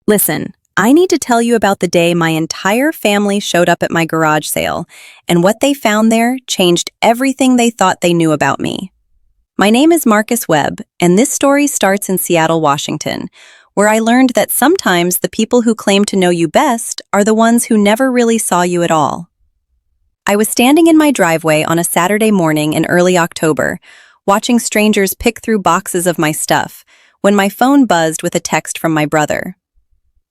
Listen, I need to tell you about the day my entire family showed up at my garage sale, and what they found there changed everything they thought they knew about me. My name is Marcus Webb, and this story starts in Seattle, Washington, where I learned that sometimes the people who claim to know you best are the ones who never really saw you at all. I was standing in my driveway on a Saturday morning in early October, watching strangers pick through boxes of my stuff, when my phone buzzed with a text from my brother.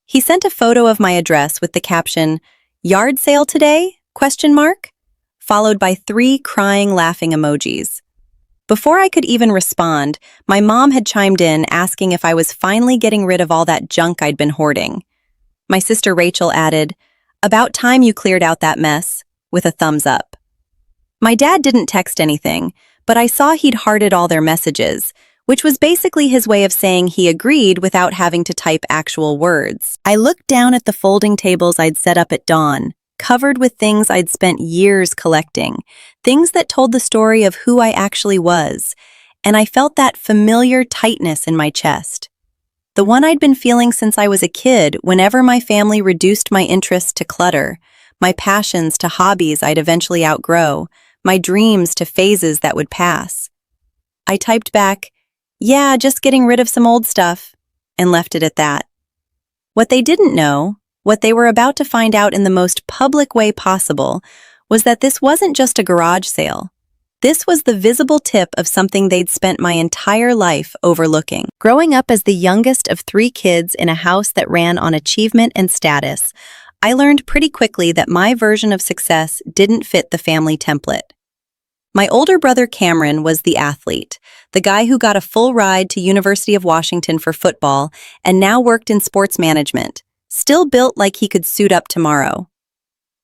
He sent a photo of my address with the caption, "Yard sale today?" Followed by 3 crying, laughing emojis. Before I could even respond, my mom had chimed in asking if I was finally getting rid of all that junk I'd been hoarding. My sister Rachel added, "About time you cleared out that mess," with a thumbs up. My dad didn't text anything, but I saw he'd hearted all their messages, which was basically his way of saying he agreed without having to type actual words. I looked down at the folding tables I'd set up at dawn, covered with things I'd spent years collecting, things that told the story of who I actually was, and I felt that familiar tightness in my chest. The one I'd been feeling since I was a kid whenever my family reduced my interests to clutter, my passions to hobbies I'd eventually outgrow, my dreams to phases that would pass. I typed back, "Yeah, just getting rid of some old stuff," and left it at that. What they didn't know, what they were about to find out in the most public way possible, was that this wasn't just a garage sale. This was the visible tip of something they'd spent my entire life overlooking. Growing up as the youngest of 3 kids in a house that ran on achievement and status, I learned pretty quickly that my version of success didn't fit the family template. My older brother Cameron was the athlete, the guy who got a full ride to University of Washington for football and now worked in sports management, still built like he could suit up tomorrow.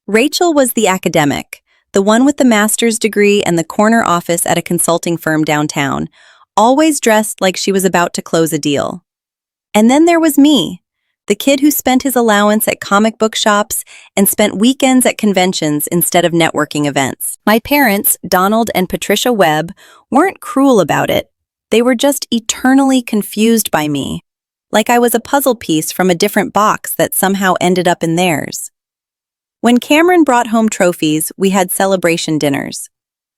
Rachel was the academic, the one with the master's degree and the corner office at a consulting firm downtown, always dressed like she was about to close a deal. And then there was me, the kid who spent his allowance at comic book shops and spent weekends at conventions instead of networking events. My parents, Donald and Patricia Webb, weren't cruel about it. They were just eternally confused by me, like I was a puzzle piece from a different box that somehow ended up in theirs. When Cameron brought home trophies, we had celebration dinners.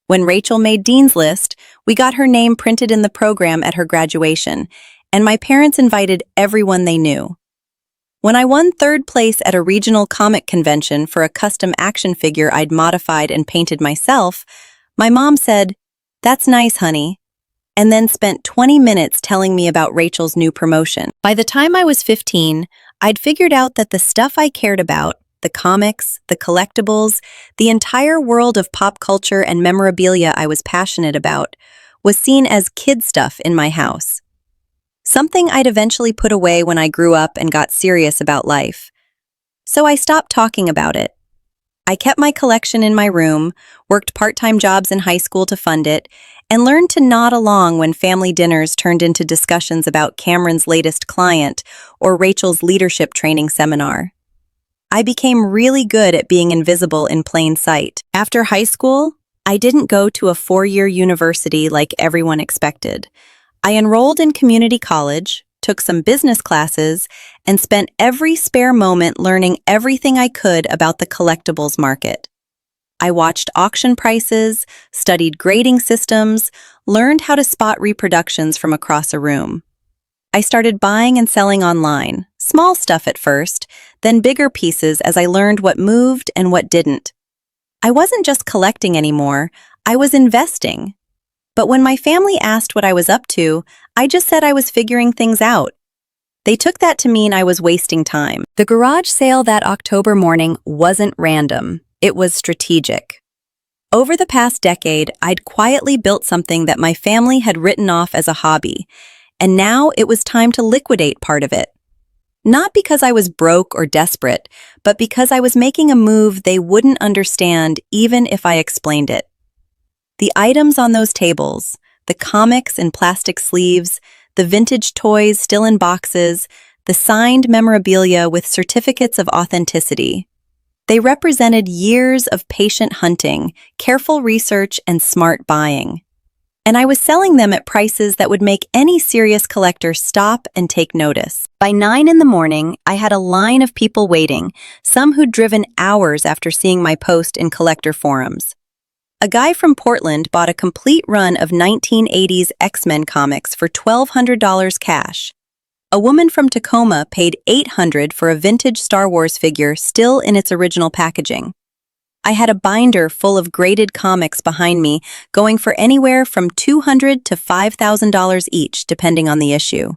When Rachel made Dean's List, we got her name printed in the program at her graduation, and my parents invited everyone they knew. When I won 3rd place at a regional comic convention for a custom action figure I'd modified and painted myself, my mom said, "That's nice, honey," and then spent 20 minutes telling me about Rachel's new promotion. By the time I was 15, I'd figured out that the stuff I cared about, the comics, the collectibles, the entire world of pop culture and memorabilia I was passionate about, was seen as kid stuff in my house. Something I'd eventually put away when I grew up and got serious about life. So I stopped talking about it. I kept my collection in my room, worked part-time jobs in high school to fund it, and learned to nod along when family dinners turned into discussions about Cameron's latest client or Rachel's leadership training seminar. I became really good at being invisible in plain sight. After high school, I didn't go to a 4-year university like everyone expected. I enrolled in community college, took some business classes, and spent every spare moment learning everything I could about the collectibles market. I watched auction prices, studied grading systems, learned how to spot reproductions from across a room. I started buying and selling online, small stuff at first, then bigger pieces as I learned what moved and what didn't. I wasn't just collecting anymore, I was investing. But when my family asked what I was up to, I just said I was figuring things out. They took that to mean I was wasting time. The garage sale that October morning wasn't random. It was strategic. Over the past decade, I'd quietly built something that my family had written off as a hobby, and now it was time to liquidate part of it. Not because I was broke or desperate, but because I was making a move they wouldn't understand even if I explained it. The items on those tables, the comics in plastic sleeves, the vintage toys still in boxes, the signed memorabilia with certificates of authenticity. They represented years of patient hunting, careful research, and smart buying. and I was selling them at prices that would make any serious collector stop and take notice. By 9 in the morning, I had a line of people waiting, some who'd driven hours after seeing my post in collector forums. A guy from Portland bought a complete run of 1980s X-Men comics for $1,200 cash. A woman from Tacoma paid $800 for a vintage Star Wars figure still in its original packaging. I had a binder full of graded comics behind me, going for anywhere from $200 to $5,000 each, depending on the issue.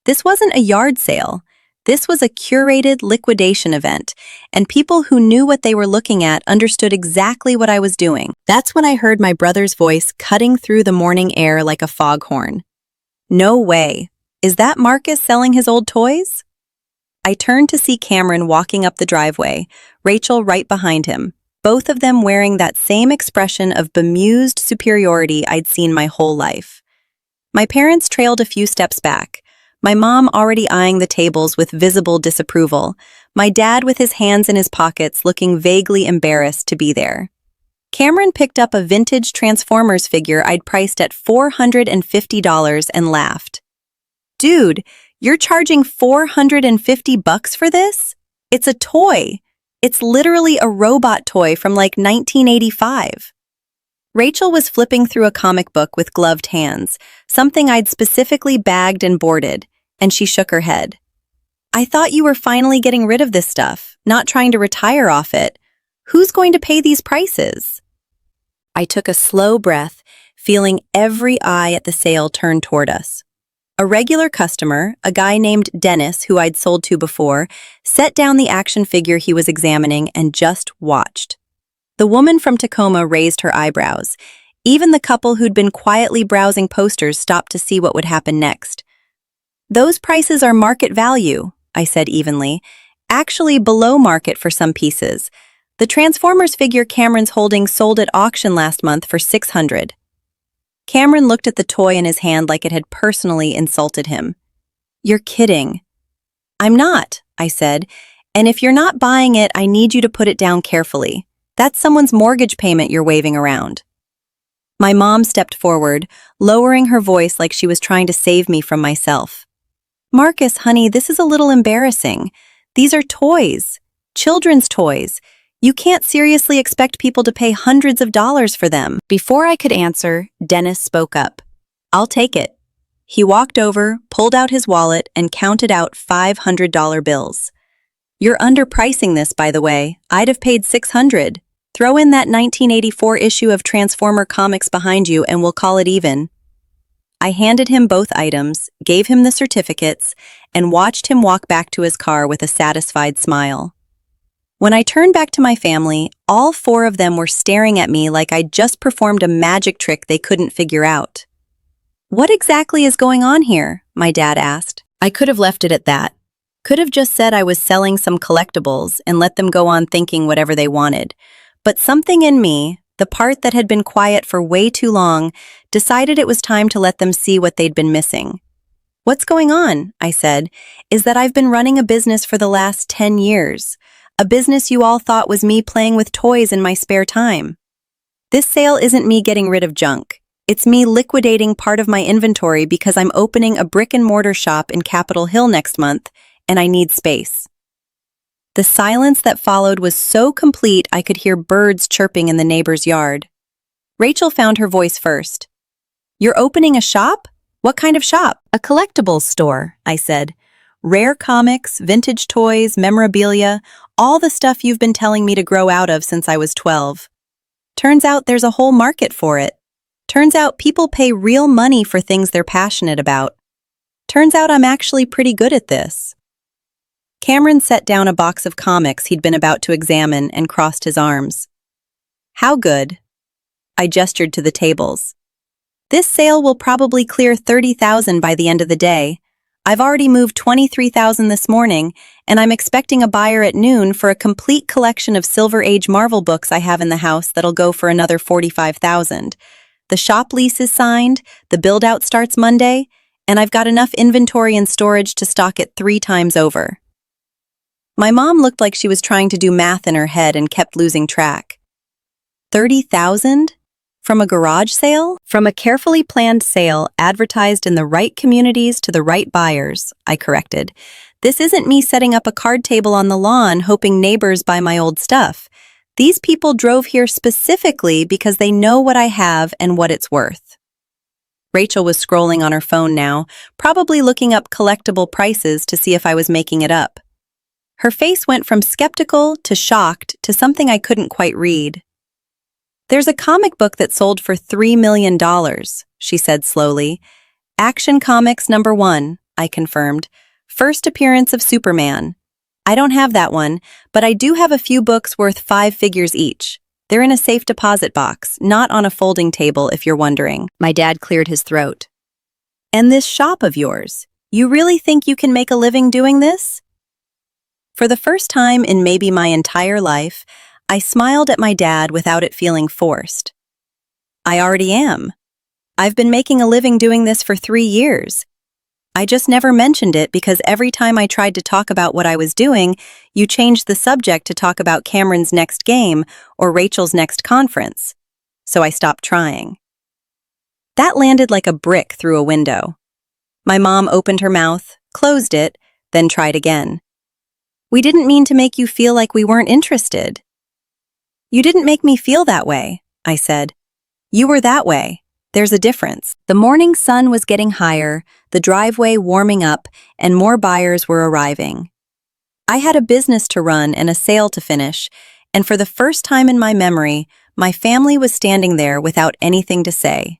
This wasn't a yard sale. This was a curated liquidation event, and people who knew what they were looking at understood exactly what I was doing. That's when I heard my brother's voice cutting through the morning air like a foghorn. No way. Is that Marcus selling his old toys? I turned to see Cameron walking up the driveway, Rachel right behind him, both of them wearing that same expression of bemused superiority I'd seen my whole life. My parents trailed a few steps back, my mom already eyeing the tables with visible disapproval, my dad with his hands in his pockets looking vaguely embarrassed to be there. Cameron picked up a vintage Transformers figure I'd priced at $450 and laughed. "Dude, you're charging $450 for this? It's a toy. It's literally a robot toy from like 1985. Rachel was flipping through a comic book with gloved hands, something I'd specifically bagged and boarded, and she shook her head. "I thought you were finally getting rid of this stuff, not trying to retire off it. Who's going to pay these prices?" I took a slow breath, feeling every eye at the sale turn toward us. A regular customer, a guy named Dennis who I'd sold to before, set down the action figure he was examining and just watched. The woman from Tacoma raised her eyebrows. Even the couple who'd been quietly browsing posters stopped to see what would happen next. "Those prices are market value," I said evenly, "actually below market for some pieces. The Transformers figure Cameron's holding sold at auction last month for $600. Cameron looked at the toy in his hand like it had personally insulted him. "You're kidding." "I'm not," I said, "and if you're not buying it, I need you to put it down carefully. That's someone's mortgage payment you're waving around." My mom stepped forward, lowering her voice like she was trying to save me from myself. "Marcus, honey, this is a little embarrassing. These are toys. Children's toys. You can't seriously expect people to pay hundreds of dollars for them." Before I could answer, Dennis spoke up. "I'll take it." He walked over, pulled out his wallet, and counted out $500 bills. "You're underpricing this, by the way. I'd have paid $600. Throw in that 1984 issue of Transformer comics behind you and we'll call it even." I handed him both items, gave him the certificates, and watched him walk back to his car with a satisfied smile. When I turned back to my family, all four of them were staring at me like I'd just performed a magic trick they couldn't figure out. "What exactly is going on here?" my dad asked. I could have left it at that. Could have just said I was selling some collectibles and let them go on thinking whatever they wanted. But something in me, the part that had been quiet for way too long, decided it was time to let them see what they'd been missing. "What's going on?" I said, "is that I've been running a business for the last 10 years. A business you all thought was me playing with toys in my spare time. This sale isn't me getting rid of junk. It's me liquidating part of my inventory because I'm opening a brick-and-mortar shop in Capitol Hill next month, and I need space." The silence that followed was so complete I could hear birds chirping in the neighbor's yard. Rachel found her voice first. "You're opening a shop? What kind of shop?" "A collectibles store," I said. "Rare comics, vintage toys, memorabilia, all the stuff you've been telling me to grow out of since I was 12. Turns out there's a whole market for it. Turns out people pay real money for things they're passionate about. Turns out I'm actually pretty good at this." Cameron set down a box of comics he'd been about to examine and crossed his arms. "How good?" I gestured to the tables. "This sale will probably clear $30,000 by the end of the day. I've already moved $23,000 this morning, and I'm expecting a buyer at noon for a complete collection of Silver Age Marvel books I have in the house that'll go for another $45,000. The shop lease is signed, the build-out starts Monday, and I've got enough inventory and storage to stock it 3 times over." My mom looked like she was trying to do math in her head and kept losing track. 30,000? From a garage sale? From a carefully planned sale advertised in the right communities to the right buyers, I corrected. This isn't me setting up a card table on the lawn hoping neighbors buy my old stuff. These people drove here specifically because they know what I have and what it's worth. Rachel was scrolling on her phone now, probably looking up collectible prices to see if I was making it up. Her face went from skeptical to shocked to something I couldn't quite read. "There's a comic book that sold for $3 million, she said slowly. "Action Comics #1, I confirmed. "First appearance of Superman. I don't have that one, but I do have a few books worth 5 figures each. They're in a safe deposit box, not on a folding table if you're wondering." My dad cleared his throat. "And this shop of yours, you really think you can make a living doing this?" For the first time in maybe my entire life, I smiled at my dad without it feeling forced. "I already am. I've been making a living doing this for 3 years. I just never mentioned it because every time I tried to talk about what I was doing, you changed the subject to talk about Cameron's next game or Rachel's next conference. So I stopped trying." That landed like a brick through a window. My mom opened her mouth, closed it, then tried again. "We didn't mean to make you feel like we weren't interested." "You didn't make me feel that way," I said. "You were that way. There's a difference." The morning sun was getting higher, the driveway warming up, and more buyers were arriving. I had a business to run and a sale to finish, and for the first time in my memory, my family was standing there without anything to say.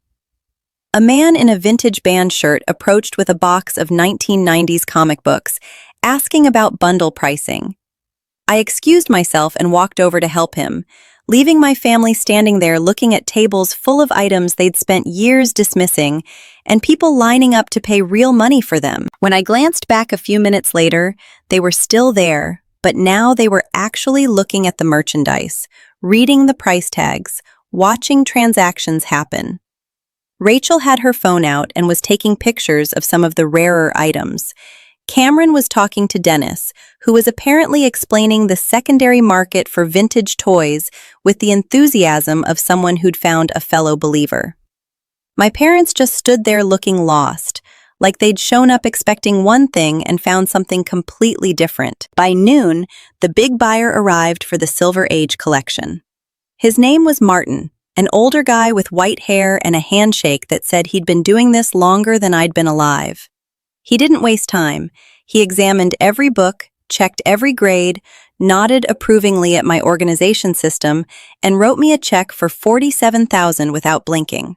A man in a vintage band shirt approached with a box of 1990s comic books, asking about bundle pricing. I excused myself and walked over to help him, leaving my family standing there looking at tables full of items they'd spent years dismissing and people lining up to pay real money for them. When I glanced back a few minutes later, they were still there, but now they were actually looking at the merchandise, reading the price tags, watching transactions happen. Rachel had her phone out and was taking pictures of some of the rarer items. Cameron was talking to Dennis, who was apparently explaining the secondary market for vintage toys with the enthusiasm of someone who'd found a fellow believer. My parents just stood there looking lost, like they'd shown up expecting one thing and found something completely different. By noon, the big buyer arrived for the Silver Age collection. His name was Martin, an older guy with white hair and a handshake that said he'd been doing this longer than I'd been alive. He didn't waste time. He examined every book, checked every grade, nodded approvingly at my organization system, and wrote me a check for $47,000 without blinking.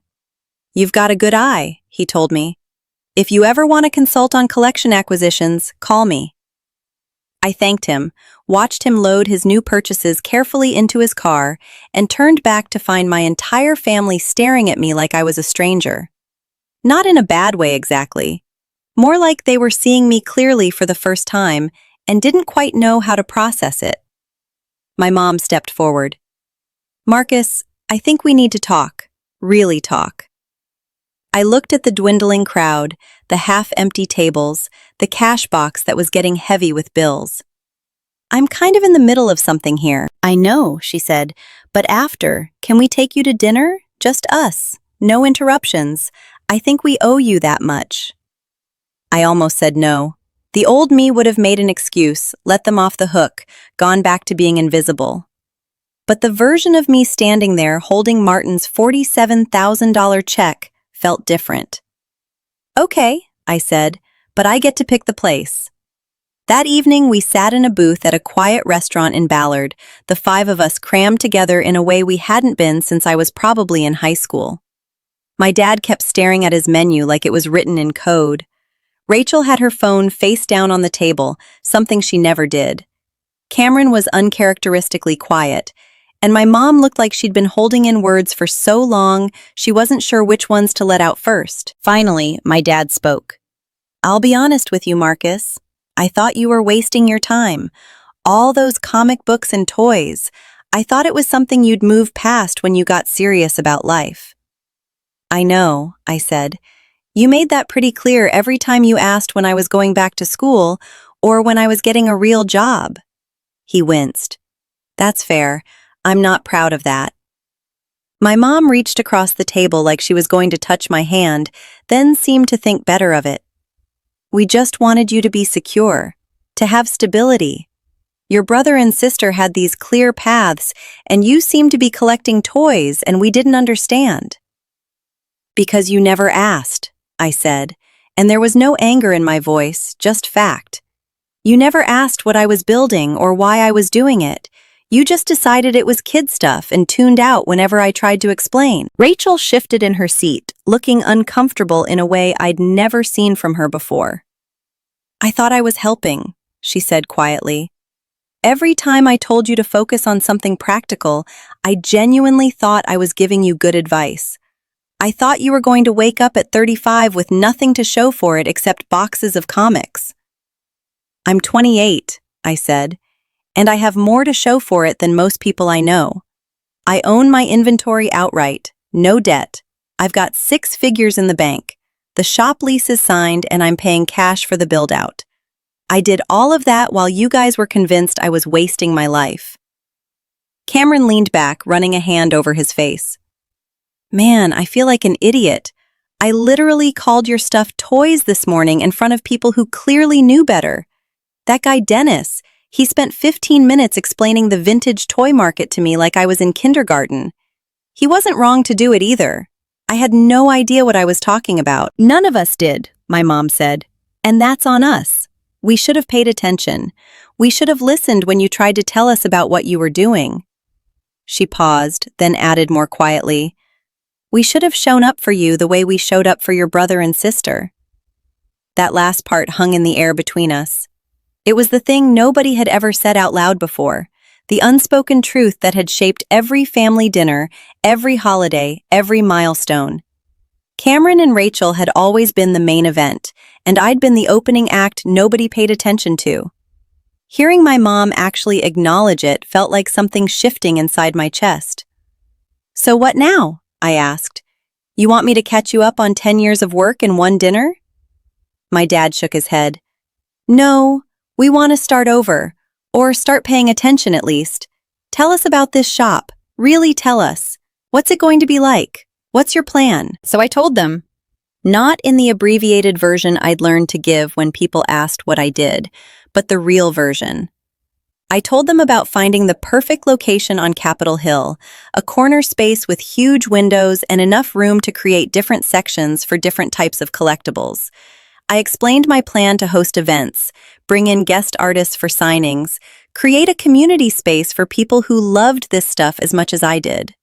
"You've got a good eye," he told me. "If you ever want to consult on collection acquisitions, call me." I thanked him, watched him load his new purchases carefully into his car, and turned back to find my entire family staring at me like I was a stranger. Not in a bad way exactly. More like they were seeing me clearly for the first time and didn't quite know how to process it. My mom stepped forward. "Marcus, I think we need to talk. Really talk." I looked at the dwindling crowd, the half-empty tables, the cash box that was getting heavy with bills. "I'm kind of in the middle of something here." "I know," she said, "but after, can we take you to dinner? Just us. No interruptions. I think we owe you that much." I almost said no. The old me would have made an excuse, let them off the hook, gone back to being invisible. But the version of me standing there holding Martin's $47,000 check felt different. "Okay," I said, "but I get to pick the place." That evening, we sat in a booth at a quiet restaurant in Ballard, the 5 of us crammed together in a way we hadn't been since I was probably in high school. My dad kept staring at his menu like it was written in code. Rachel had her phone face down on the table, something she never did. Cameron was uncharacteristically quiet, and my mom looked like she'd been holding in words for so long she wasn't sure which ones to let out first. Finally, my dad spoke. "I'll be honest with you, Marcus. I thought you were wasting your time. All those comic books and toys. I thought it was something you'd move past when you got serious about life." "I know," I said. "You made that pretty clear every time you asked when I was going back to school or when I was getting a real job." He winced. "That's fair. I'm not proud of that." My mom reached across the table like she was going to touch my hand, then seemed to think better of it. We just wanted you to be secure, to have stability. Your brother and sister had these clear paths, and you seemed to be collecting toys, and we didn't understand. Because you never asked, I said, and there was no anger in my voice, just fact. You never asked what I was building or why I was doing it. You just decided it was kid stuff and tuned out whenever I tried to explain. Rachel shifted in her seat, looking uncomfortable in a way I'd never seen from her before. I thought I was helping, she said quietly. Every time I told you to focus on something practical, I genuinely thought I was giving you good advice. I thought you were going to wake up at 35 with nothing to show for it except boxes of comics. I'm 28, I said, and I have more to show for it than most people I know. I own my inventory outright, no debt. I've got 6 figures in the bank. The shop lease is signed and I'm paying cash for the build-out. I did all of that while you guys were convinced I was wasting my life. Cameron leaned back, running a hand over his face. Man, I feel like an idiot. I literally called your stuff toys this morning in front of people who clearly knew better. That guy Dennis, he spent 15 minutes explaining the vintage toy market to me like I was in kindergarten. He wasn't wrong to do it either. I had no idea what I was talking about. None of us did, my mom said. And that's on us. We should have paid attention. We should have listened when you tried to tell us about what you were doing. She paused, then added more quietly, we should have shown up for you the way we showed up for your brother and sister. That last part hung in the air between us. It was the thing nobody had ever said out loud before, the unspoken truth that had shaped every family dinner, every holiday, every milestone. Cameron and Rachel had always been the main event, and I'd been the opening act nobody paid attention to. Hearing my mom actually acknowledge it felt like something shifting inside my chest. So what now? I asked. You want me to catch you up on 10 years of work in one dinner? My dad shook his head. No, we want to start over, or start paying attention at least. Tell us about this shop. Really tell us. What's it going to be like? What's your plan? So I told them. Not in the abbreviated version I'd learned to give when people asked what I did, but the real version. I told them about finding the perfect location on Capitol Hill, a corner space with huge windows and enough room to create different sections for different types of collectibles. I explained my plan to host events, bring in guest artists for signings, create a community space for people who loved this stuff as much as I did.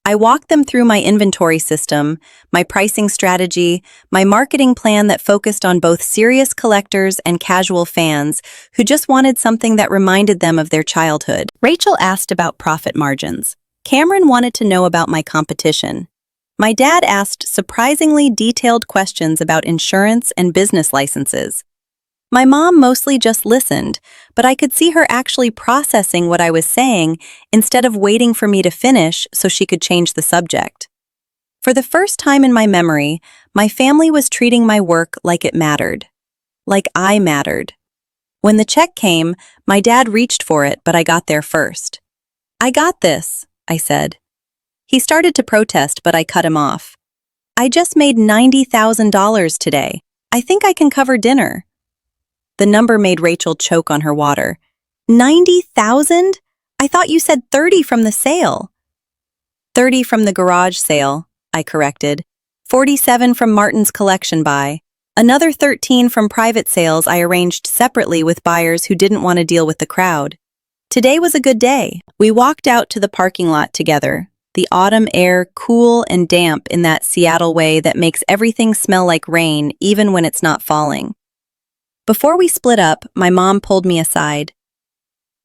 I walked them through my inventory system, my pricing strategy, my marketing plan that focused on both serious collectors and casual fans who just wanted something that reminded them of their childhood. Rachel asked about profit margins. Cameron wanted to know about my competition. My dad asked surprisingly detailed questions about insurance and business licenses. My mom mostly just listened, but I could see her actually processing what I was saying instead of waiting for me to finish so she could change the subject. For the first time in my memory, my family was treating my work like it mattered. Like I mattered. When the check came, my dad reached for it, but I got there first. I got this, I said. He started to protest, but I cut him off. I just made $90,000 today. I think I can cover dinner. The number made Rachel choke on her water. 90,000? I thought you said 30 from the sale. 30 from the garage sale, I corrected. 47 from Martin's collection buy. Another 13 from private sales I arranged separately with buyers who didn't want to deal with the crowd. Today was a good day. We walked out to the parking lot together. The autumn air cool and damp in that Seattle way that makes everything smell like rain even when it's not falling. Before we split up, my mom pulled me aside.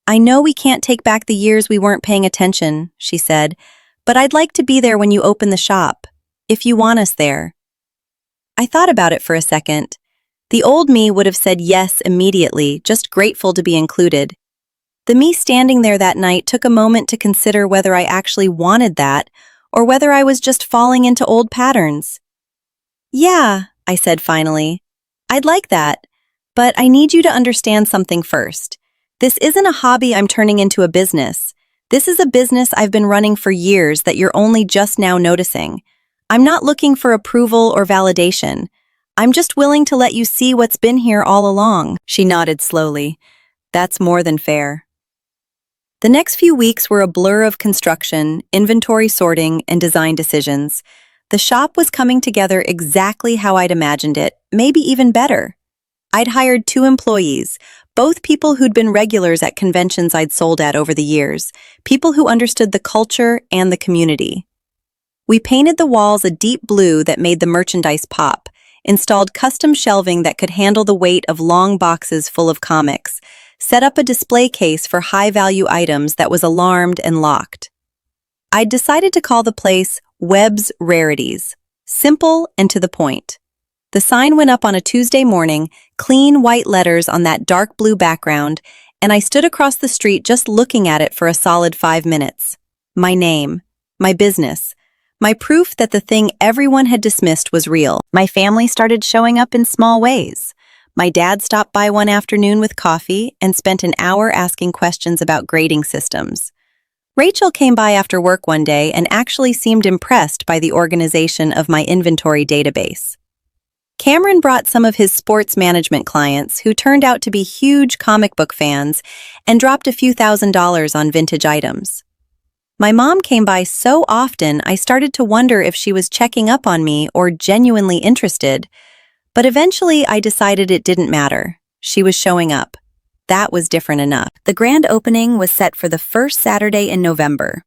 I know we can't take back the years we weren't paying attention, she said, but I'd like to be there when you open the shop, if you want us there. I thought about it for a second. The old me would have said yes immediately, just grateful to be included. The me standing there that night took a moment to consider whether I actually wanted that, or whether I was just falling into old patterns. Yeah, I said finally. I'd like that. But I need you to understand something first. This isn't a hobby I'm turning into a business. This is a business I've been running for years that you're only just now noticing. I'm not looking for approval or validation. I'm just willing to let you see what's been here all along." She nodded slowly. "That's more than fair." The next few weeks were a blur of construction, inventory sorting, and design decisions. The shop was coming together exactly how I'd imagined it, maybe even better. I'd hired 2 employees, both people who'd been regulars at conventions I'd sold at over the years, people who understood the culture and the community. We painted the walls a deep blue that made the merchandise pop, installed custom shelving that could handle the weight of long boxes full of comics, set up a display case for high-value items that was alarmed and locked. I'd decided to call the place Webb's Rarities, simple and to the point. The sign went up on a Tuesday morning, clean white letters on that dark blue background, and I stood across the street just looking at it for a solid 5 minutes. My name, my business, my proof that the thing everyone had dismissed was real. My family started showing up in small ways. My dad stopped by one afternoon with coffee and spent an hour asking questions about grading systems. Rachel came by after work one day and actually seemed impressed by the organization of my inventory database. Cameron brought some of his sports management clients who turned out to be huge comic book fans and dropped a few $1,000s on vintage items. My mom came by so often I started to wonder if she was checking up on me or genuinely interested, but eventually I decided it didn't matter. She was showing up. That was different enough. The grand opening was set for the first Saturday in November.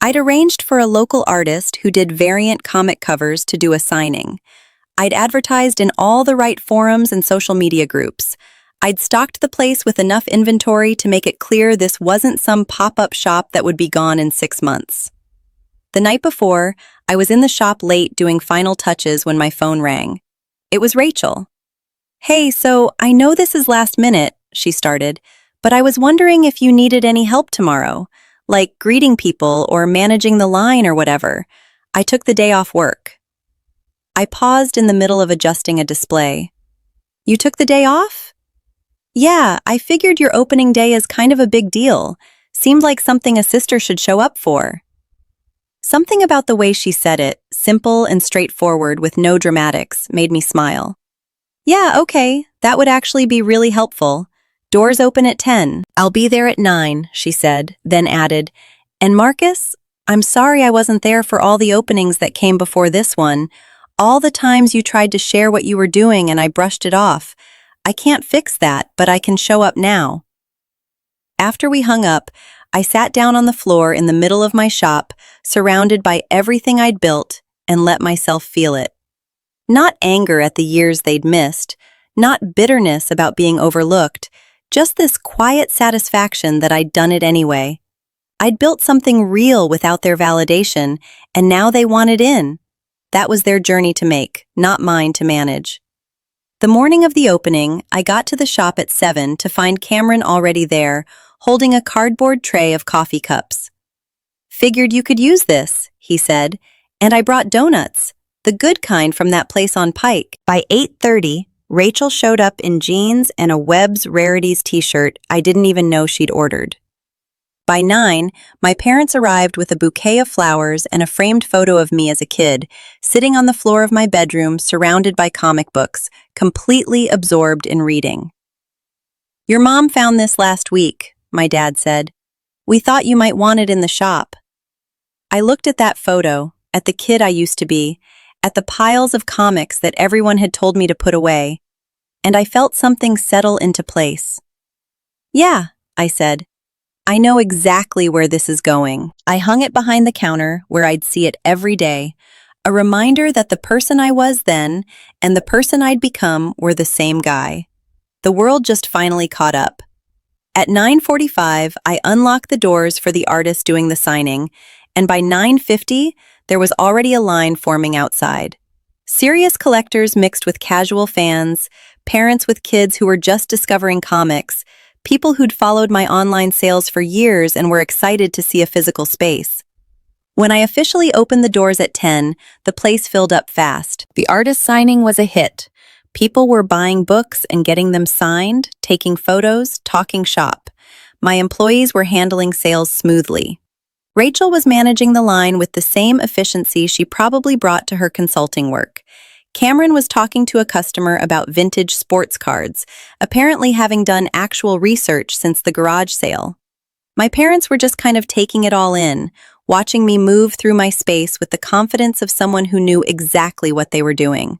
I'd arranged for a local artist who did variant comic covers to do a signing. I'd advertised in all the right forums and social media groups. I'd stocked the place with enough inventory to make it clear this wasn't some pop-up shop that would be gone in 6 months. The night before, I was in the shop late doing final touches when my phone rang. It was Rachel. "Hey, so I know this is last minute," she started, "but I was wondering if you needed any help tomorrow, like greeting people or managing the line or whatever. I took the day off work." I paused in the middle of adjusting a display. "You took the day off?" "Yeah, I figured your opening day is kind of a big deal. Seemed like something a sister should show up for." Something about the way she said it, simple and straightforward with no dramatics, made me smile. "Yeah, okay, that would actually be really helpful. Doors open at 10. I'll be there at 9, she said, then added, "And Marcus, I'm sorry I wasn't there for all the openings that came before this one. All the times you tried to share what you were doing and I brushed it off. I can't fix that, but I can show up now." After we hung up, I sat down on the floor in the middle of my shop, surrounded by everything I'd built, and let myself feel it. Not anger at the years they'd missed, not bitterness about being overlooked, just this quiet satisfaction that I'd done it anyway. I'd built something real without their validation, and now they wanted in. That was their journey to make, not mine to manage. The morning of the opening, I got to the shop at 7 to find Cameron already there, holding a cardboard tray of coffee cups. "Figured you could use this," he said, "and I brought donuts, the good kind from that place on Pike." By 8:30, Rachel showed up in jeans and a Webb's Rarities t-shirt I didn't even know she'd ordered. By 9, my parents arrived with a bouquet of flowers and a framed photo of me as a kid, sitting on the floor of my bedroom surrounded by comic books, completely absorbed in reading. "Your mom found this last week," my dad said. "We thought you might want it in the shop." I looked at that photo, at the kid I used to be, at the piles of comics that everyone had told me to put away, and I felt something settle into place. "Yeah," I said. "I know exactly where this is going." I hung it behind the counter where I'd see it every day, a reminder that the person I was then and the person I'd become were the same guy. The world just finally caught up. At 9:45, I unlocked the doors for the artist doing the signing, and by 9:50, there was already a line forming outside. Serious collectors mixed with casual fans, parents with kids who were just discovering comics, people who'd followed my online sales for years and were excited to see a physical space. When I officially opened the doors at 10, the place filled up fast. The artist signing was a hit. People were buying books and getting them signed, taking photos, talking shop. My employees were handling sales smoothly. Rachel was managing the line with the same efficiency she probably brought to her consulting work. Cameron was talking to a customer about vintage sports cards, apparently having done actual research since the garage sale. My parents were just kind of taking it all in, watching me move through my space with the confidence of someone who knew exactly what they were doing.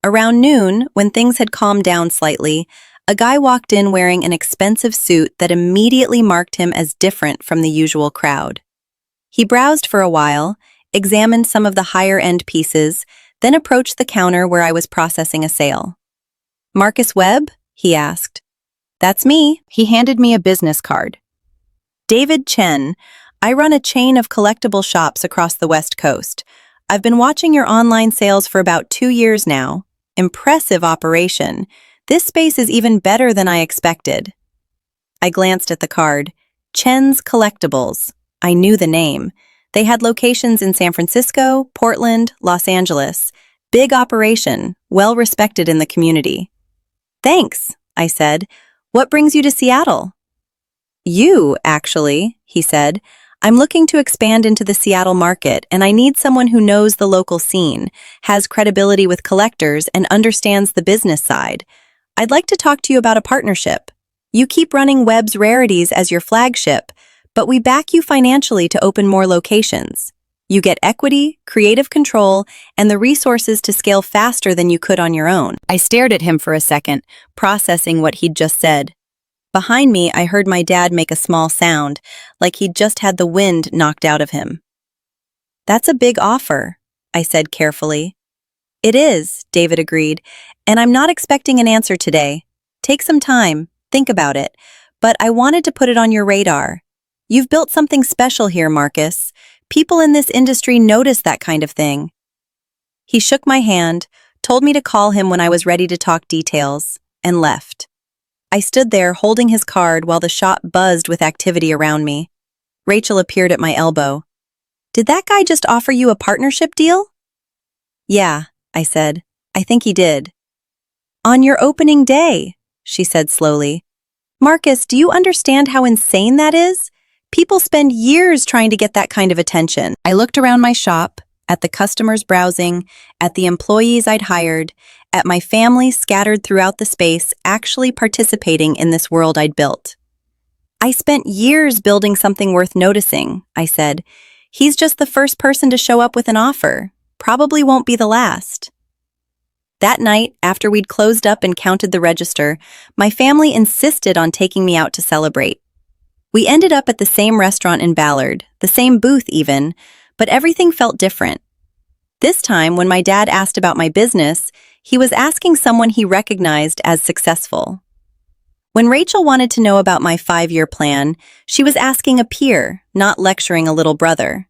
Around noon, when things had calmed down slightly, a guy walked in wearing an expensive suit that immediately marked him as different from the usual crowd. He browsed for a while, examined some of the higher-end pieces, then approached the counter where I was processing a sale. "Marcus Webb?" he asked. "That's me." He handed me a business card. "David Chen. I run a chain of collectible shops across the West Coast. I've been watching your online sales for about 2 years now. Impressive operation. This space is even better than I expected." I glanced at the card. Chen's Collectibles. I knew the name. They had locations in San Francisco, Portland, Los Angeles. Big operation, well respected in the community. "Thanks," I said. "What brings you to Seattle?" "You, actually," he said. "I'm looking to expand into the Seattle market, and I need someone who knows the local scene, has credibility with collectors, and understands the business side. I'd like to talk to you about a partnership. You keep running Webb's Rarities as your flagship, but we back you financially to open more locations. You get equity, creative control, and the resources to scale faster than you could on your own." I stared at him for a second, processing what he'd just said. Behind me, I heard my dad make a small sound, like he'd just had the wind knocked out of him. "That's a big offer," I said carefully. "It is," David agreed, "and I'm not expecting an answer today. Take some time, think about it, but I wanted to put it on your radar. You've built something special here, Marcus. People in this industry notice that kind of thing." He shook my hand, told me to call him when I was ready to talk details, and left. I stood there holding his card while the shop buzzed with activity around me. Rachel appeared at my elbow. "Did that guy just offer you a partnership deal?" "Yeah," I said. "I think he did." "On your opening day," she said slowly. "Marcus, do you understand how insane that is? People spend years trying to get that kind of attention." I looked around my shop, at the customers browsing, at the employees I'd hired, at my family scattered throughout the space actually participating in this world I'd built. "I spent years building something worth noticing," I said. "He's just the first person to show up with an offer. Probably won't be the last." That night, after we'd closed up and counted the register, my family insisted on taking me out to celebrate. We ended up at the same restaurant in Ballard, the same booth even, but everything felt different. This time, when my dad asked about my business, he was asking someone he recognized as successful. When Rachel wanted to know about my 5-year plan, she was asking a peer, not lecturing a little brother.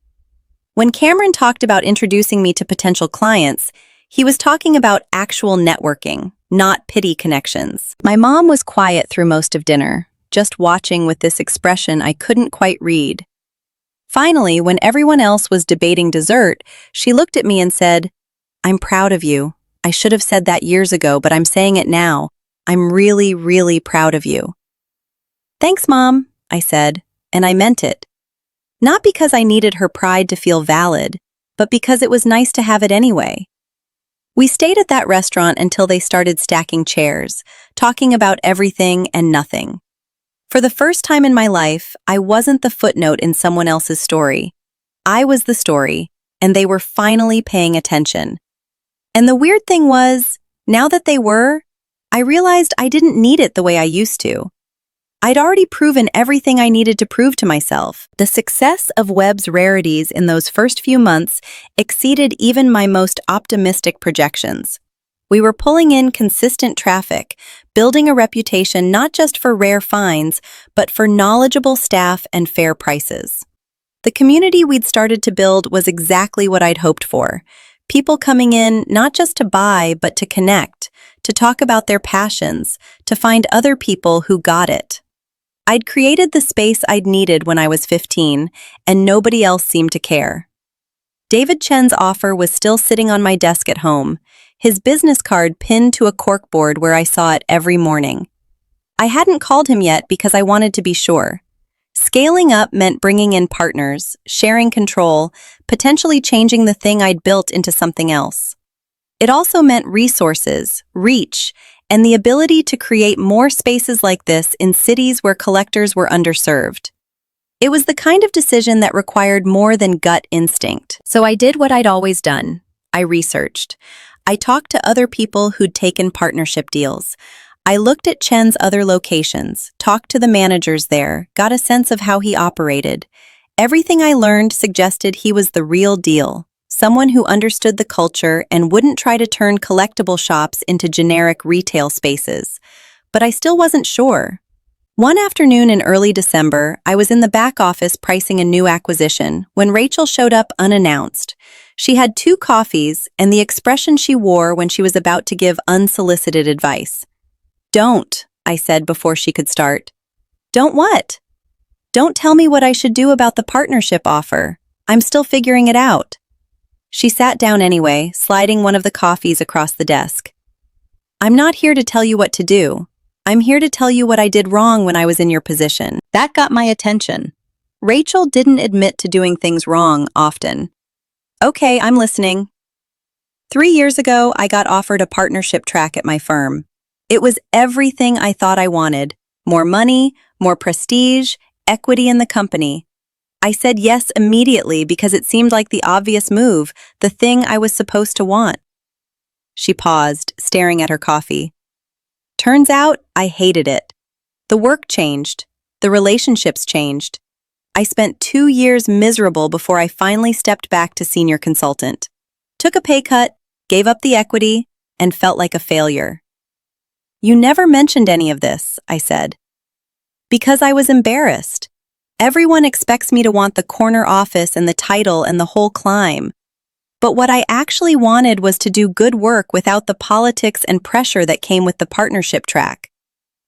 When Cameron talked about introducing me to potential clients, he was talking about actual networking, not pity connections. My mom was quiet through most of dinner, just watching with this expression I couldn't quite read. Finally, when everyone else was debating dessert, she looked at me and said, "I'm proud of you. I should have said that years ago, but I'm saying it now. I'm really, really proud of you." "Thanks, Mom," I said, and I meant it. Not because I needed her pride to feel valid, but because it was nice to have it anyway. We stayed at that restaurant until they started stacking chairs, talking about everything and nothing. For the first time in my life, I wasn't the footnote in someone else's story. I was the story, and they were finally paying attention. And the weird thing was, now that they were, I realized I didn't need it the way I used to. I'd already proven everything I needed to prove to myself. The success of Webb's Rarities in those first few months exceeded even my most optimistic projections. We were pulling in consistent traffic, building a reputation not just for rare finds, but for knowledgeable staff and fair prices. The community we'd started to build was exactly what I'd hoped for. People coming in not just to buy, but to connect, to talk about their passions, to find other people who got it. I'd created the space I'd needed when I was 15, and nobody else seemed to care. David Chen's offer was still sitting on my desk at home, his business card pinned to a corkboard where I saw it every morning. I hadn't called him yet because I wanted to be sure. Scaling up meant bringing in partners, sharing control, potentially changing the thing I'd built into something else. It also meant resources, reach, and the ability to create more spaces like this in cities where collectors were underserved. It was the kind of decision that required more than gut instinct. So I did what I'd always done. I researched. I talked to other people who'd taken partnership deals. I looked at Chen's other locations, talked to the managers there, got a sense of how he operated. Everything I learned suggested he was the real deal, someone who understood the culture and wouldn't try to turn collectible shops into generic retail spaces. But I still wasn't sure. One afternoon in early December, I was in the back office pricing a new acquisition when Rachel showed up unannounced. She had 2 coffees and the expression she wore when she was about to give unsolicited advice. "Don't," I said before she could start. "Don't what?" "Don't tell me what I should do about the partnership offer. I'm still figuring it out." She sat down anyway, sliding one of the coffees across the desk. "I'm not here to tell you what to do. I'm here to tell you what I did wrong when I was in your position." That got my attention. Rachel didn't admit to doing things wrong often. "Okay, I'm listening." 3 years ago, I got offered a partnership track at my firm. It was everything I thought I wanted: more money, more prestige, equity in the company. I said yes immediately because it seemed like the obvious move, the thing I was supposed to want. She paused, staring at her coffee. Turns out, I hated it. The work changed. The relationships changed. I spent 2 years miserable before I finally stepped back to senior consultant. Took a pay cut, gave up the equity, and felt like a failure. "You never mentioned any of this," I said. "Because I was embarrassed. Everyone expects me to want the corner office and the title and the whole climb. But what I actually wanted was to do good work without the politics and pressure that came with the partnership track.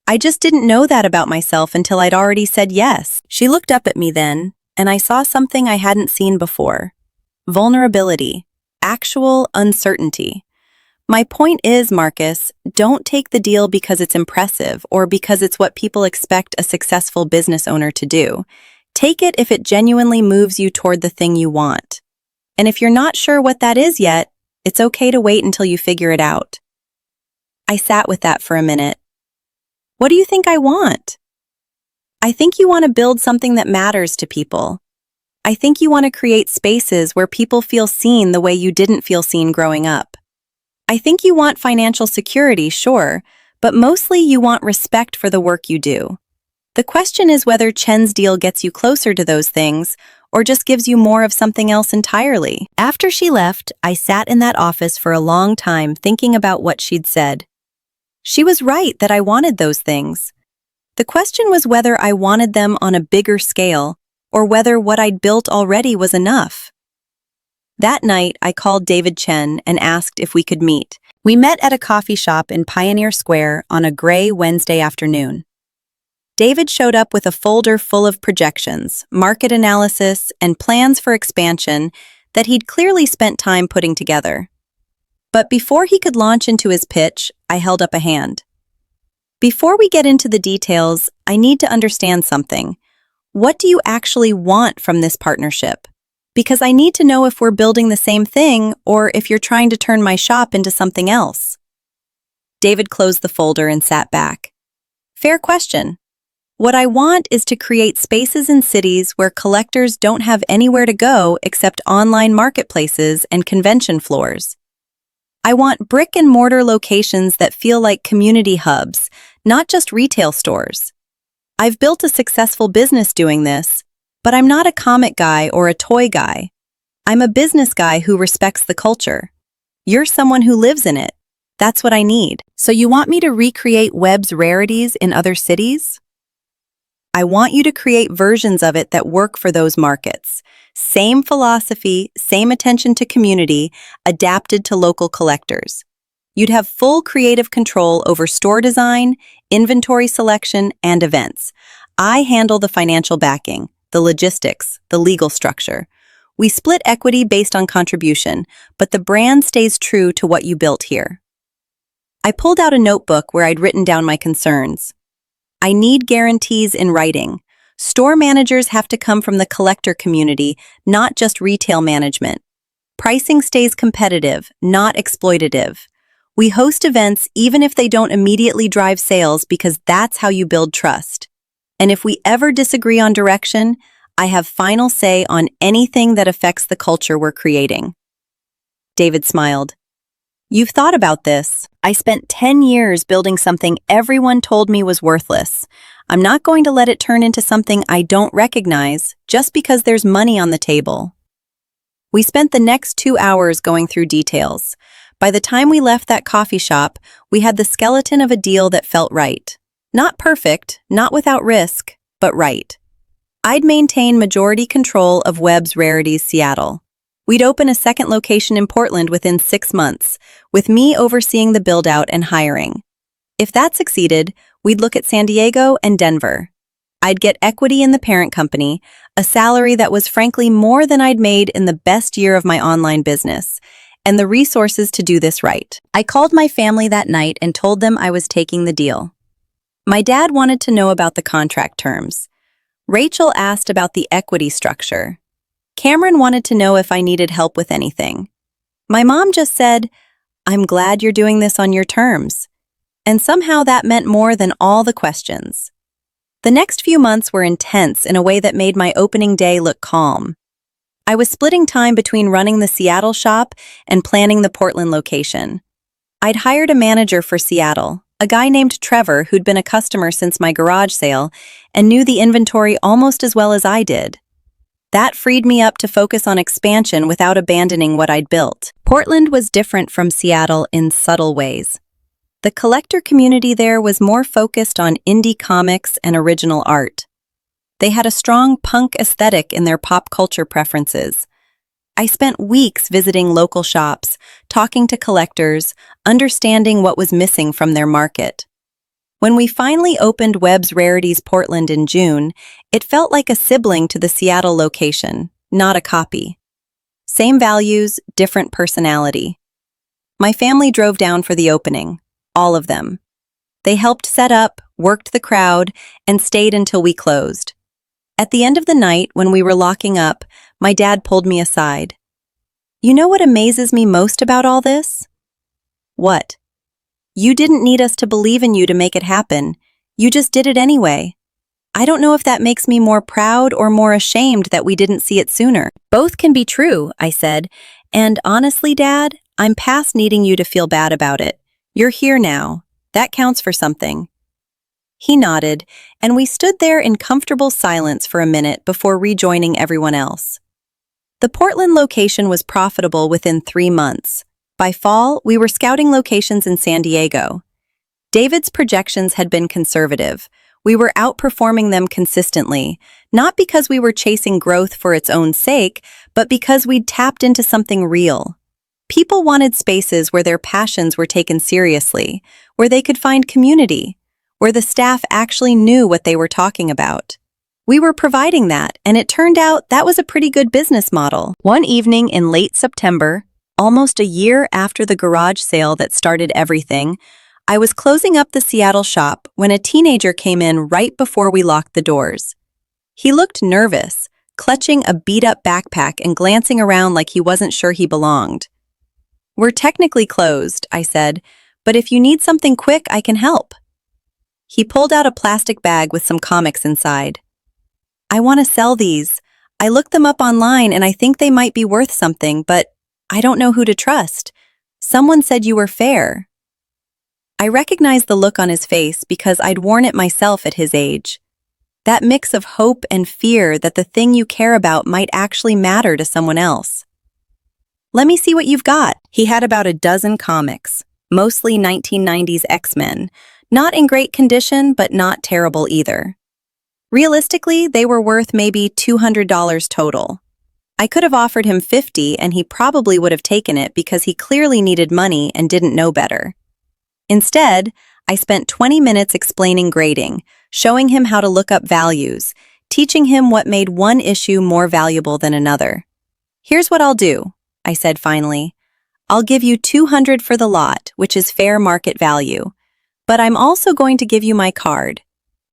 I just didn't know that about myself until I'd already said yes." She looked up at me then, and I saw something I hadn't seen before. Vulnerability. Actual uncertainty. My point is, Marcus, don't take the deal because it's impressive or because it's what people expect a successful business owner to do. Take it if it genuinely moves you toward the thing you want. And if you're not sure what that is yet, it's okay to wait until you figure it out. I sat with that for a minute. "What do you think I want?" "I think you want to build something that matters to people. I think you want to create spaces where people feel seen the way you didn't feel seen growing up. I think you want financial security, sure, but mostly you want respect for the work you do. The question is whether Chen's deal gets you closer to those things or just gives you more of something else entirely." After she left, I sat in that office for a long time thinking about what she'd said. She was right that I wanted those things. The question was whether I wanted them on a bigger scale or whether what I'd built already was enough. That night, I called David Chen and asked if we could meet. We met at a coffee shop in Pioneer Square on a gray Wednesday afternoon. David showed up with a folder full of projections, market analysis, and plans for expansion that he'd clearly spent time putting together. But before he could launch into his pitch, I held up a hand. "Before we get into the details, I need to understand something. What do you actually want from this partnership? Because I need to know if we're building the same thing or if you're trying to turn my shop into something else." David closed the folder and sat back. "Fair question. What I want is to create spaces in cities where collectors don't have anywhere to go except online marketplaces and convention floors. I want brick-and-mortar locations that feel like community hubs, not just retail stores. I've built a successful business doing this, but I'm not a comic guy or a toy guy. I'm a business guy who respects the culture. You're someone who lives in it. That's what I need. So you want me to recreate Webb's rarities in other cities? I want you to create versions of it that work for those markets. Same philosophy, same attention to community, adapted to local collectors. You'd have full creative control over store design, inventory selection, and events. I handle the financial backing, the logistics, the legal structure. We split equity based on contribution, but the brand stays true to what you built here. I pulled out a notebook where I'd written down my concerns. I need guarantees in writing. Store managers have to come from the collector community, not just retail management. Pricing stays competitive, not exploitative. We host events even if they don't immediately drive sales because that's how you build trust. And if we ever disagree on direction, I have final say on anything that affects the culture we're creating. David smiled. You've thought about this. I spent 10 years building something everyone told me was worthless. I'm not going to let it turn into something I don't recognize just because there's money on the table. We spent the next 2 hours going through details. By the time we left that coffee shop, we had the skeleton of a deal that felt right. Not perfect, not without risk, but right. I'd maintain majority control of Webb's Rarities Seattle. We'd open a second location in Portland within 6 months, with me overseeing the build-out and hiring. If that succeeded, we'd look at San Diego and Denver. I'd get equity in the parent company, a salary that was frankly more than I'd made in the best year of my online business, and the resources to do this right. I called my family that night and told them I was taking the deal. My dad wanted to know about the contract terms. Rachel asked about the equity structure. Cameron wanted to know if I needed help with anything. My mom just said, "I'm glad you're doing this on your terms." And somehow that meant more than all the questions. The next few months were intense in a way that made my opening day look calm. I was splitting time between running the Seattle shop and planning the Portland location. I'd hired a manager for Seattle, a guy named Trevor who'd been a customer since my garage sale and knew the inventory almost as well as I did. That freed me up to focus on expansion without abandoning what I'd built. Portland was different from Seattle in subtle ways. The collector community there was more focused on indie comics and original art. They had a strong punk aesthetic in their pop culture preferences. I spent weeks visiting local shops, talking to collectors, understanding what was missing from their market. When we finally opened Webb's Rarities Portland in June, it felt like a sibling to the Seattle location, not a copy. Same values, different personality. My family drove down for the opening, all of them. They helped set up, worked the crowd, and stayed until we closed. At the end of the night, when we were locking up, my dad pulled me aside. "You know what amazes me most about all this?" "What?" "You didn't need us to believe in you to make it happen. You just did it anyway. I don't know if that makes me more proud or more ashamed that we didn't see it sooner." "Both can be true," I said. "And honestly, Dad, I'm past needing you to feel bad about it. You're here now. That counts for something." He nodded, and we stood there in comfortable silence for a minute before rejoining everyone else. The Portland location was profitable within 3 months. By fall, we were scouting locations in San Diego. David's projections had been conservative. We were outperforming them consistently, not because we were chasing growth for its own sake, but because we'd tapped into something real. People wanted spaces where their passions were taken seriously, where they could find community, where the staff actually knew what they were talking about. We were providing that, and it turned out that was a pretty good business model. One evening in late September, almost a year after the garage sale that started everything, I was closing up the Seattle shop when a teenager came in right before we locked the doors. He looked nervous, clutching a beat-up backpack and glancing around like he wasn't sure he belonged. "We're technically closed," I said, "but if you need something quick, I can help." He pulled out a plastic bag with some comics inside. "I want to sell these. I looked them up online and I think they might be worth something, but I don't know who to trust. Someone said you were fair." I recognized the look on his face because I'd worn it myself at his age. That mix of hope and fear that the thing you care about might actually matter to someone else. "Let me see what you've got." He had about a dozen comics, mostly 1990s X-Men, not in great condition, but not terrible either. Realistically, they were worth maybe $200 total. I could have offered him $50 and he probably would have taken it because he clearly needed money and didn't know better. Instead, I spent 20 minutes explaining grading, showing him how to look up values, teaching him what made one issue more valuable than another. "Here's what I'll do," I said finally. "I'll give you $200 for the lot, which is fair market value. But I'm also going to give you my card.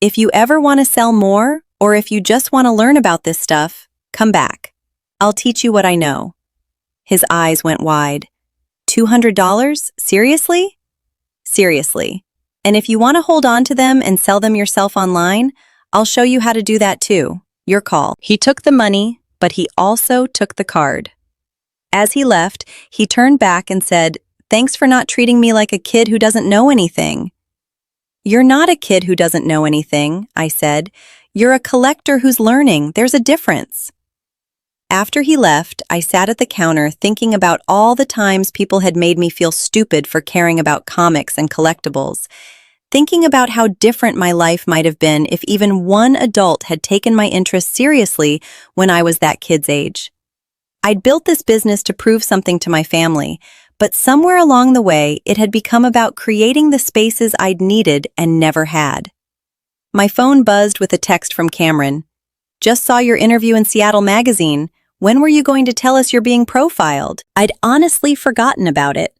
If you ever want to sell more, or if you just want to learn about this stuff, come back. I'll teach you what I know." His eyes went wide. $200? Seriously? Seriously. And if you want to hold on to them and sell them yourself online, I'll show you how to do that too. Your call. He took the money, but he also took the card. As he left, he turned back and said, "Thanks for not treating me like a kid who doesn't know anything." "You're not a kid who doesn't know anything," I said. "You're a collector who's learning. There's a difference." After he left, I sat at the counter thinking about all the times people had made me feel stupid for caring about comics and collectibles, thinking about how different my life might have been if even one adult had taken my interest seriously when I was that kid's age. I'd built this business to prove something to my family, but somewhere along the way, it had become about creating the spaces I'd needed and never had. My phone buzzed with a text from Cameron. "Just saw your interview in Seattle Magazine. When were you going to tell us you're being profiled?" I'd honestly forgotten about it.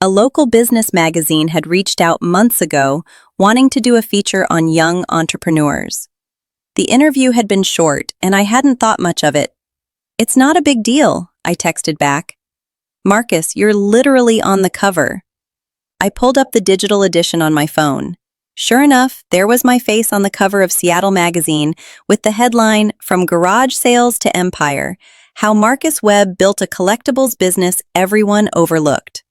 A local business magazine had reached out months ago, wanting to do a feature on young entrepreneurs. The interview had been short, and I hadn't thought much of it. "It's not a big deal," I texted back. "Marcus, you're literally on the cover." I pulled up the digital edition on my phone. Sure enough, there was my face on the cover of Seattle Magazine with the headline, "From Garage Sales to Empire, How Marcus Webb Built a Collectibles Business Everyone Overlooked."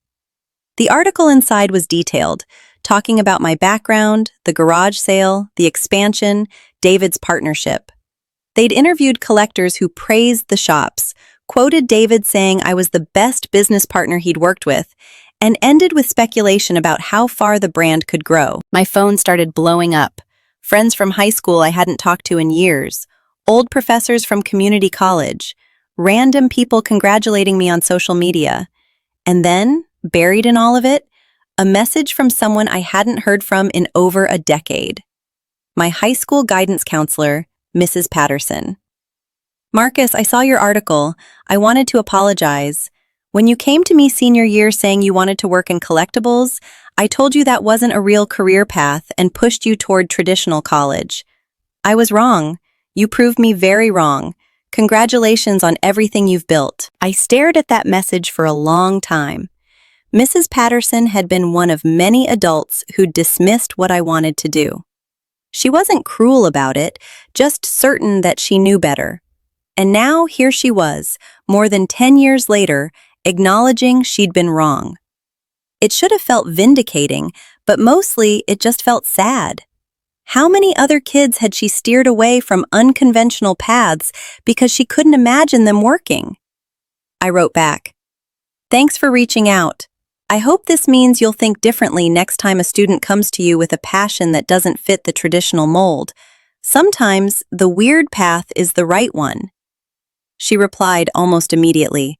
The article inside was detailed, talking about my background, the garage sale, the expansion, David's partnership. They'd interviewed collectors who praised the shops, quoted David saying I was the best business partner he'd worked with, and ended with speculation about how far the brand could grow. My phone started blowing up. Friends from high school I hadn't talked to in years, old professors from community college, random people congratulating me on social media. And then, buried in all of it, a message from someone I hadn't heard from in over a decade. My high school guidance counselor, Mrs. Patterson. "Marcus, I saw your article. I wanted to apologize. When you came to me senior year saying you wanted to work in collectibles, I told you that wasn't a real career path and pushed you toward traditional college. I was wrong. You proved me very wrong. Congratulations on everything you've built." I stared at that message for a long time. Mrs. Patterson had been one of many adults who dismissed what I wanted to do. She wasn't cruel about it, just certain that she knew better. And now here she was, more than 10 years later, acknowledging she'd been wrong. It should have felt vindicating, but mostly it just felt sad. How many other kids had she steered away from unconventional paths because she couldn't imagine them working? I wrote back, "Thanks for reaching out. I hope this means you'll think differently next time a student comes to you with a passion that doesn't fit the traditional mold. Sometimes the weird path is the right one." She replied almost immediately,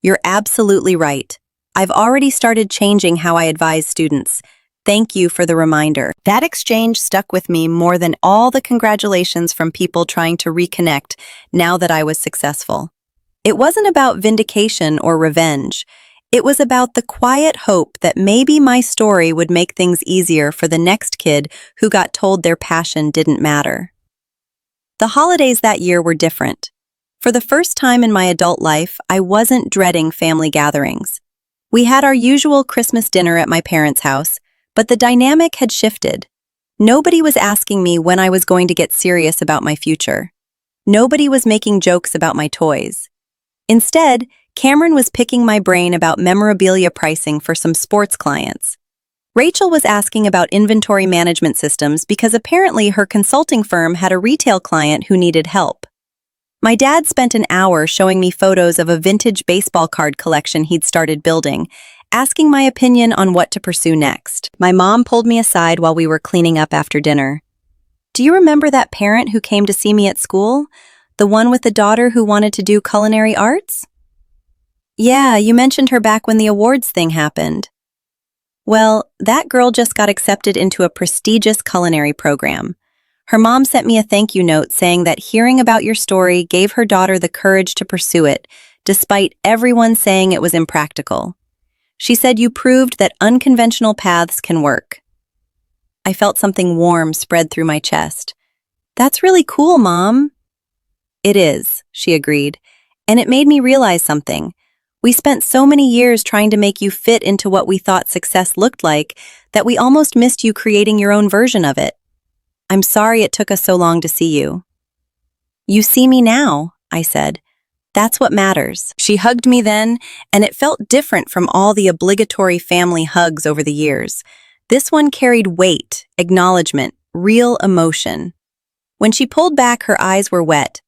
"You're absolutely right. I've already started changing how I advise students. Thank you for the reminder." That exchange stuck with me more than all the congratulations from people trying to reconnect now that I was successful. It wasn't about vindication or revenge. It was about the quiet hope that maybe my story would make things easier for the next kid who got told their passion didn't matter. The holidays that year were different. For the first time in my adult life, I wasn't dreading family gatherings. We had our usual Christmas dinner at my parents' house, but the dynamic had shifted. Nobody was asking me when I was going to get serious about my future. Nobody was making jokes about my toys. Instead, Cameron was picking my brain about memorabilia pricing for some sports clients. Rachel was asking about inventory management systems because apparently her consulting firm had a retail client who needed help. My dad spent an hour showing me photos of a vintage baseball card collection he'd started building, asking my opinion on what to pursue next. My mom pulled me aside while we were cleaning up after dinner. "Do you remember that parent who came to see me at school? The one with the daughter who wanted to do culinary arts?" "Yeah, you mentioned her back when the awards thing happened." "Well, that girl just got accepted into a prestigious culinary program. Her mom sent me a thank you note saying that hearing about your story gave her daughter the courage to pursue it, despite everyone saying it was impractical. She said you proved that unconventional paths can work." I felt something warm spread through my chest. That's really cool, Mom. It is, she agreed, and it made me realize something. We spent so many years trying to make you fit into what we thought success looked like that we almost missed you creating your own version of it. I'm sorry it took us so long to see you. You see me now, I said. That's what matters. She hugged me then, and it felt different from all the obligatory family hugs over the years. This one carried weight, acknowledgement, real emotion. When she pulled back, her eyes were wet.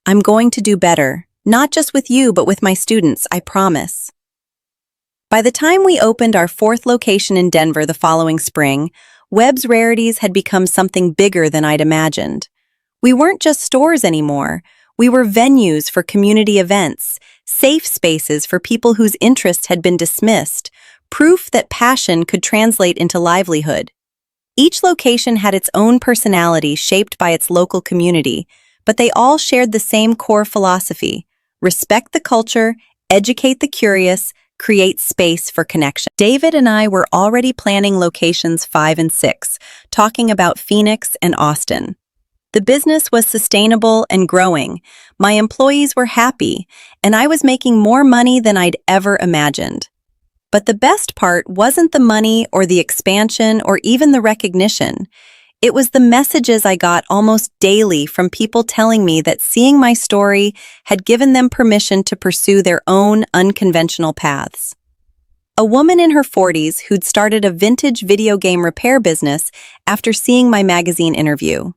I'm going to do better, not just with you, but with my students, I promise. By the time we opened our 4th location in Denver the following spring, Webb's Rarities had become something bigger than I'd imagined. We weren't just stores anymore. We were venues for community events, safe spaces for people whose interests had been dismissed, proof that passion could translate into livelihood. Each location had its own personality shaped by its local community, but they all shared the same core philosophy: respect the culture, educate the curious, create space for connection. David and I were already planning locations 5 and 6, talking about Phoenix and Austin. The business was sustainable and growing, my employees were happy, and I was making more money than I'd ever imagined. But the best part wasn't the money or the expansion or even the recognition. It was the messages I got almost daily from people telling me that seeing my story had given them permission to pursue their own unconventional paths. A woman in her 40s who'd started a vintage video game repair business after seeing my magazine interview.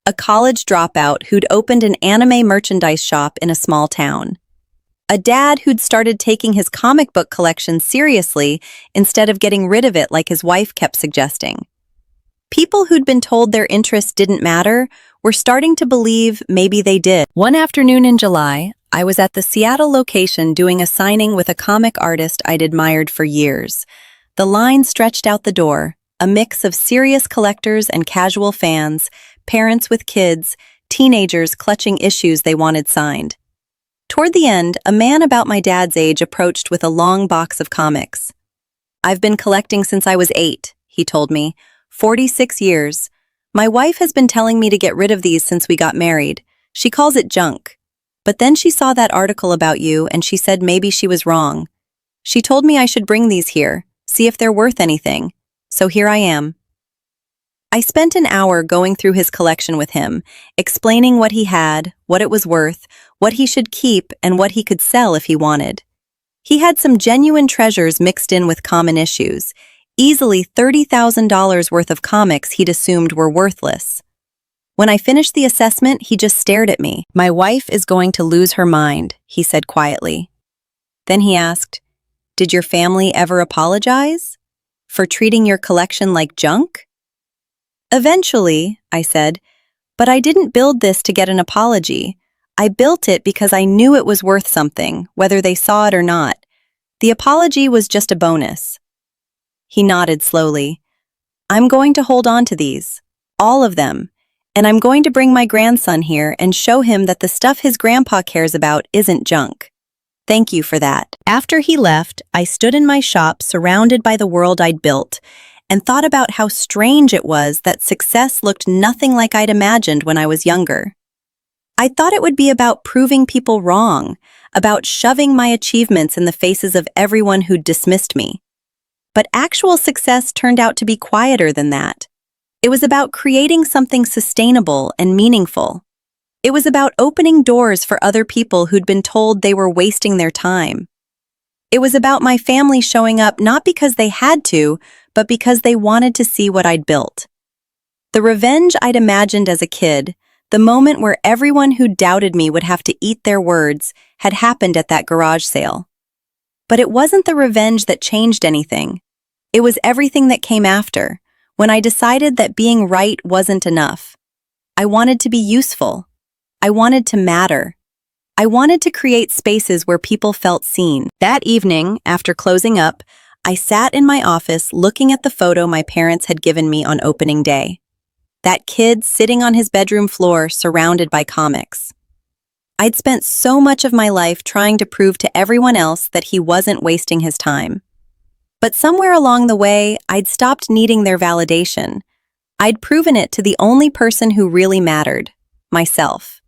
A college dropout who'd opened an anime merchandise shop in a small town. A dad who'd started taking his comic book collection seriously instead of getting rid of it like his wife kept suggesting. People who'd been told their interests didn't matter were starting to believe maybe they did. One afternoon in July, I was at the Seattle location doing a signing with a comic artist I'd admired for years. The line stretched out the door, a mix of serious collectors and casual fans, parents with kids, teenagers clutching issues they wanted signed. Toward the end, a man about my dad's age approached with a long box of comics. I've been collecting since I was 8, he told me. 46 years. My wife has been telling me to get rid of these since we got married. She calls it junk. But then she saw that article about you and she said maybe she was wrong. She told me I should bring these here, see if they're worth anything. So here I am. I spent an hour going through his collection with him, explaining what he had, what it was worth, what he should keep, and what he could sell if he wanted. He had some genuine treasures mixed in with common issues, easily $30,000 worth of comics he'd assumed were worthless. When I finished the assessment, he just stared at me. My wife is going to lose her mind, he said quietly. Then he asked, did your family ever apologize? For treating your collection like junk? Eventually, I said, but I didn't build this to get an apology. I built it because I knew it was worth something, whether they saw it or not. The apology was just a bonus. He nodded slowly. I'm going to hold on to these, all of them, and I'm going to bring my grandson here and show him that the stuff his grandpa cares about isn't junk. Thank you for that. After he left, I stood in my shop surrounded by the world I'd built, and thought about how strange it was that success looked nothing like I'd imagined when I was younger. I thought it would be about proving people wrong, about shoving my achievements in the faces of everyone who'd dismissed me. But actual success turned out to be quieter than that. It was about creating something sustainable and meaningful. It was about opening doors for other people who'd been told they were wasting their time. It was about my family showing up not because they had to, but because they wanted to see what I'd built. The revenge I'd imagined as a kid, the moment where everyone who doubted me would have to eat their words, had happened at that garage sale. But it wasn't the revenge that changed anything. It was everything that came after, when I decided that being right wasn't enough. I wanted to be useful. I wanted to matter. I wanted to create spaces where people felt seen. That evening, after closing up, I sat in my office looking at the photo my parents had given me on opening day. That kid sitting on his bedroom floor surrounded by comics. I'd spent so much of my life trying to prove to everyone else that he wasn't wasting his time. But somewhere along the way, I'd stopped needing their validation. I'd proven it to the only person who really mattered, myself.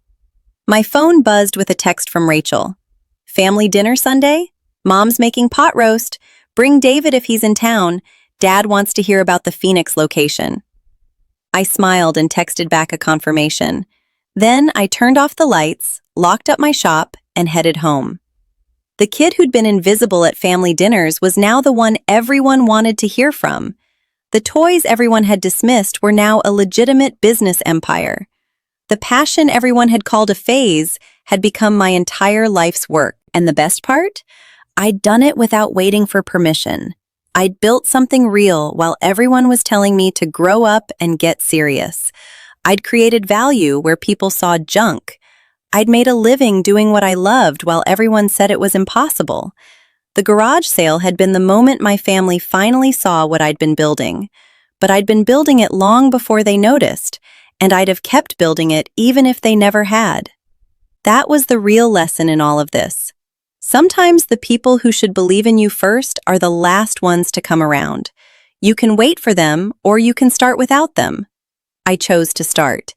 My phone buzzed with a text from Rachel. "Family dinner Sunday? Mom's making pot roast. Bring David if he's in town. Dad wants to hear about the Phoenix location." I smiled and texted back a confirmation. Then I turned off the lights, locked up my shop, and headed home. The kid who'd been invisible at family dinners was now the one everyone wanted to hear from. The toys everyone had dismissed were now a legitimate business empire. The passion everyone had called a phase had become my entire life's work. And the best part? I'd done it without waiting for permission. I'd built something real while everyone was telling me to grow up and get serious. I'd created value where people saw junk. I'd made a living doing what I loved while everyone said it was impossible. The garage sale had been the moment my family finally saw what I'd been building. But I'd been building it long before they noticed, and I'd have kept building it even if they never had. That was the real lesson in all of this. Sometimes the people who should believe in you first are the last ones to come around. You can wait for them, or you can start without them. I chose to start.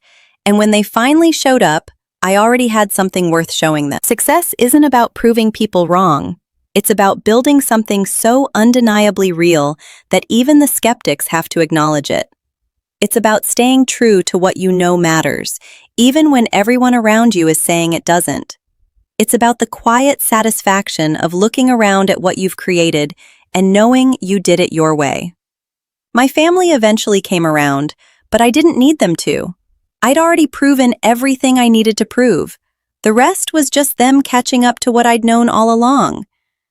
And when they finally showed up, I already had something worth showing them. Success isn't about proving people wrong. It's about building something so undeniably real that even the skeptics have to acknowledge it. It's about staying true to what you know matters, even when everyone around you is saying it doesn't. It's about the quiet satisfaction of looking around at what you've created and knowing you did it your way. My family eventually came around, but I didn't need them to. I'd already proven everything I needed to prove. The rest was just them catching up to what I'd known all along.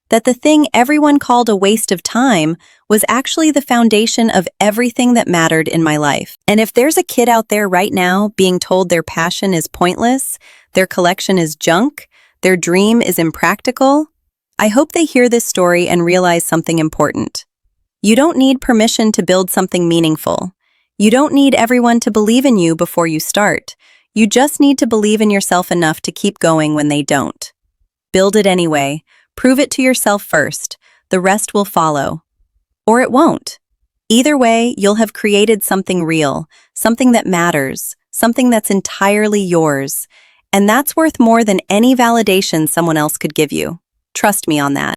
That the thing everyone called a waste of time was actually the foundation of everything that mattered in my life. And if there's a kid out there right now being told their passion is pointless, their collection is junk, their dream is impractical, I hope they hear this story and realize something important. You don't need permission to build something meaningful. You don't need everyone to believe in you before you start. You just need to believe in yourself enough to keep going when they don't. Build it anyway. Prove it to yourself first. The rest will follow. Or it won't. Either way, you'll have created something real, something that matters, something that's entirely yours. And that's worth more than any validation someone else could give you. Trust me on that.